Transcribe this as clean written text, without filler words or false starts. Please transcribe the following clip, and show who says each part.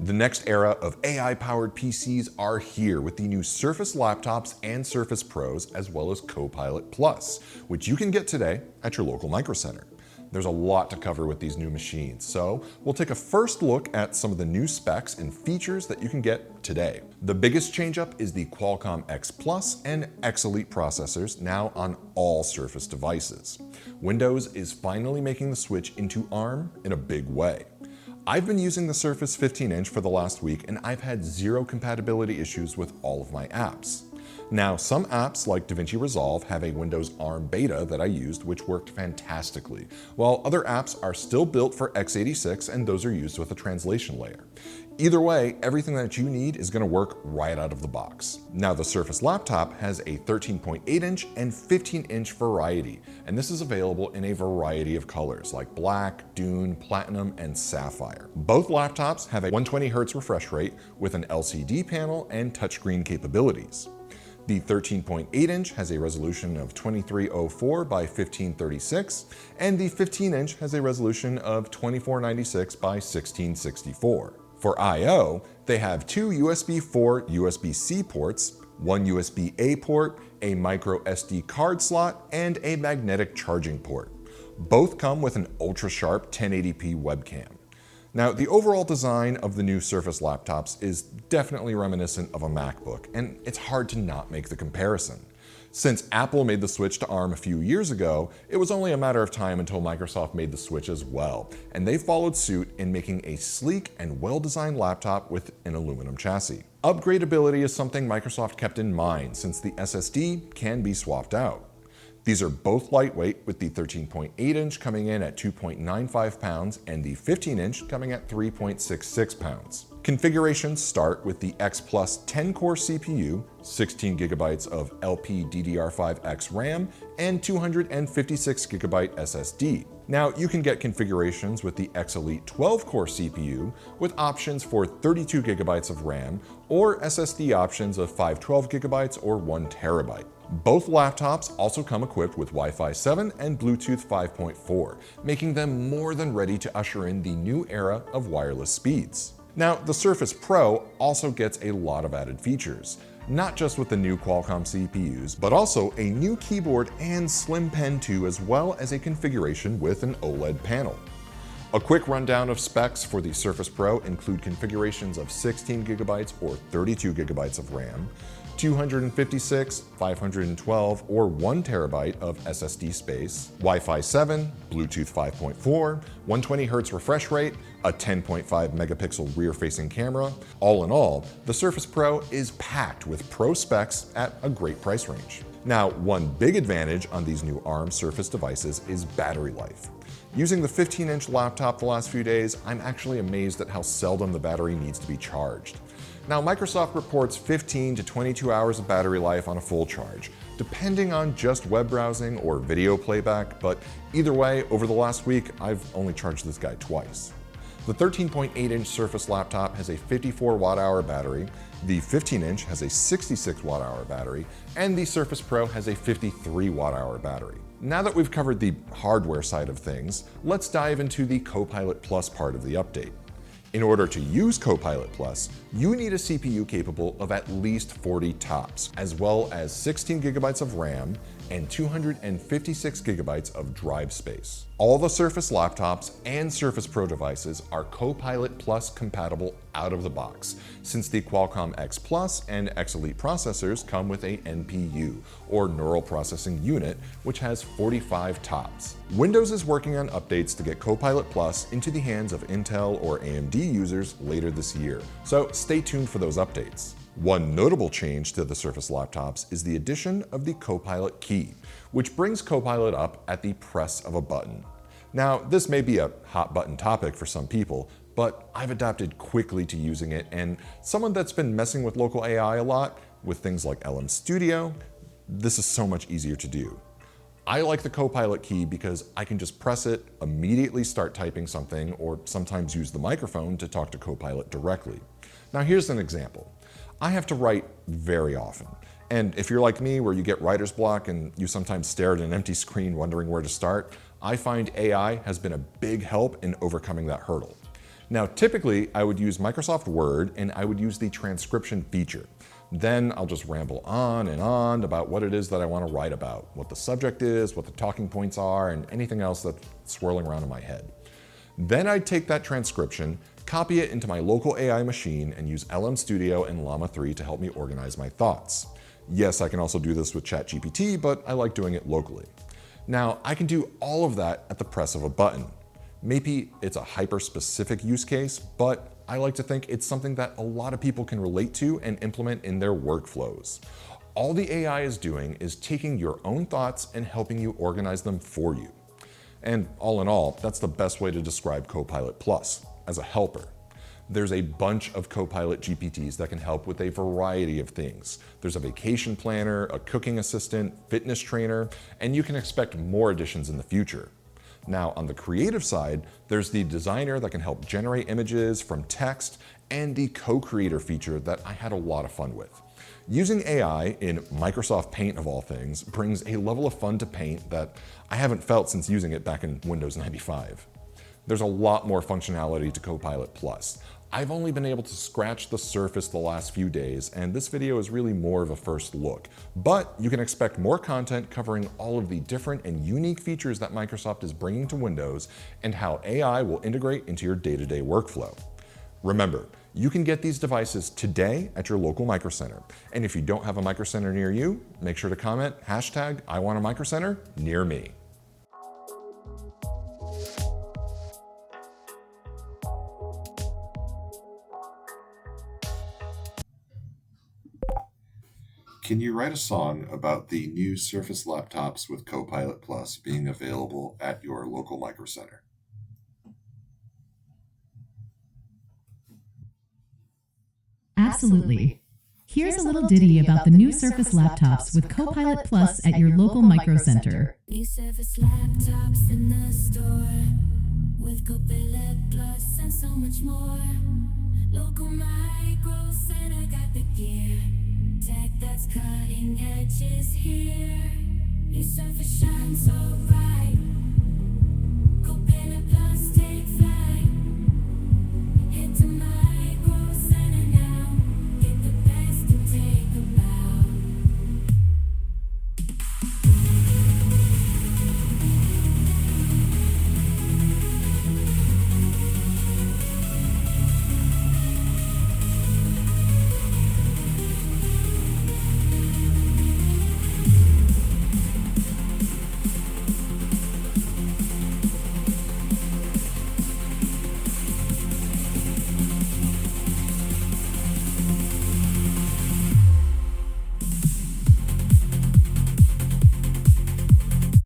Speaker 1: The next era of AI-powered PCs are here with the new Surface laptops and Surface Pros, as well as Copilot Plus, which you can get today at your local MicroCenter. There's a lot to cover with these new machines, so we'll take a first look at some of the new specs and features that you can get today. The biggest change-up is the Qualcomm X Plus and X Elite processors now on all Surface devices. Windows is finally making the switch into ARM in a big way. I've been using the Surface 15-inch for the last week, and I've had zero compatibility issues with all of my apps. Now, some apps like DaVinci Resolve have a Windows ARM beta that I used, which worked fantastically, while other apps are still built for x86 and those are used with a translation layer. Either way, everything that you need is going to work right out of the box. Now, the Surface laptop has a 13.8-inch and 15-inch variety, and this is available in a variety of colors like black, dune, platinum, and sapphire. Both laptops have a 120Hz refresh rate with an LCD panel and touchscreen capabilities. The 13.8-inch has a resolution of 2304 by 1536, and the 15-inch has a resolution of 2496 by 1664. For I/O, they have two USB 4 USB-C ports, one USB-A port, a micro SD card slot, and a magnetic charging port. Both come with an ultra-sharp 1080p webcam. Now, the overall design of the new Surface laptops is definitely reminiscent of a MacBook, and it's hard to not make the comparison. Since Apple made the switch to ARM a few years ago, it was only a matter of time until Microsoft made the switch as well, and they followed suit in making a sleek and well-designed laptop with an aluminum chassis. Upgradability is something Microsoft kept in mind since the SSD can be swapped out. These are both lightweight, with the 13.8-inch coming in at 2.95 pounds and the 15-inch coming at 3.66 pounds. Configurations start with the X Plus 10-core CPU, 16 GB of LPDDR5X RAM, and 256 GB SSD. Now, you can get configurations with the X Elite 12-core CPU with options for 32 GB of RAM or SSD options of 512 GB or 1 TB. Both laptops also come equipped with Wi-Fi 7 and Bluetooth 5.4, making them more than ready to usher in the new era of wireless speeds. Now, the Surface Pro also gets a lot of added features, not just with the new Qualcomm CPUs, but also a new keyboard and slim pen too, as well as a configuration with an OLED panel. A quick rundown of specs for the Surface Pro include configurations of 16 GB or 32 GB of RAM, 256, 512, or 1 TB of SSD space, Wi-Fi 7, Bluetooth 5.4, 120Hz refresh rate, a 10.5 megapixel rear-facing camera. All in all, the Surface Pro is packed with pro specs at a great price range. Now, one big advantage on these new ARM Surface devices is battery life. Using the 15-inch laptop the last few days, I'm actually amazed at how seldom the battery needs to be charged. Now, Microsoft reports 15 to 22 hours of battery life on a full charge, depending on just web browsing or video playback, but either way, over the last week, I've only charged this guy twice. The 13.8-inch Surface laptop has a 54 watt-hour battery, the 15-inch has a 66 watt-hour battery, and the Surface Pro has a 53 watt-hour battery. Now that we've covered the hardware side of things, let's dive into the Copilot Plus part of the update. In order to use Copilot Plus, you need a CPU capable of at least 40 TOPS, as well as 16 GB of RAM and 256 GB of drive space. All the Surface laptops and Surface Pro devices are Copilot Plus compatible out of the box, since the Qualcomm X Plus and X Elite processors come with a NPU, or Neural Processing Unit, which has 45 TOPS. Windows is working on updates to get Copilot Plus into the hands of Intel or AMD users later this year, so stay tuned for those updates. One notable change to the Surface laptops is the addition of the Copilot Key, which brings Copilot up at the press of a button. Now, this may be a hot button topic for some people, but I've adapted quickly to using it, and someone that's been messing with local AI a lot, with things like LM Studio, this is so much easier to do. I like the Copilot Key because I can just press it, immediately start typing something, or sometimes use the microphone to talk to Copilot directly. Now, here's an example. I have to write very often. And if you're like me, where you get writer's block and you sometimes stare at an empty screen wondering where to start, I find AI has been a big help in overcoming that hurdle. Now, typically, I would use Microsoft Word and I would use the transcription feature. Then I'll just ramble on and on about what it is that I want to write about, what the subject is, what the talking points are, and anything else that's swirling around in my head. Then I'd take that transcription, copy it into my local AI machine, and use LM Studio and Llama 3 to help me organize my thoughts. Yes, I can also do this with ChatGPT, but I like doing it locally. Now, I can do all of that at the press of a button. Maybe it's a hyper-specific use case, but I like to think it's something that a lot of people can relate to and implement in their workflows. All the AI is doing is taking your own thoughts and helping you organize them for you. And all in all, that's the best way to describe Copilot Plus, as a helper. There's a bunch of Copilot GPTs that can help with a variety of things. There's a vacation planner, a cooking assistant, fitness trainer, and you can expect more additions in the future. Now, on the creative side, there's the designer that can help generate images from text and the co-creator feature that I had a lot of fun with. Using AI in Microsoft Paint of all things brings a level of fun to Paint that I haven't felt since using it back in Windows 95. There's a lot more functionality to Copilot Plus. I've only been able to scratch the surface the last few days, and this video is really more of a first look. But you can expect more content covering all of the different and unique features that Microsoft is bringing to Windows and how AI will integrate into your day-to-day workflow. Remember, you can get these devices today at your local MicroCenter. And if you don't have a MicroCenter near you, make sure to comment #IWantAMicroCenter near me. Can you write a song about the new Surface laptops with Copilot Plus being available at your local MicroCenter?
Speaker 2: Absolutely. Here's a little ditty about the new Surface laptops with Copilot Plus at your local MicroCenter.
Speaker 3: New Surface laptops in the store with Copilot Plus and so much more. Local MicroCenter got the gear. Tech that's cutting edge is here. New Surface shines so bright.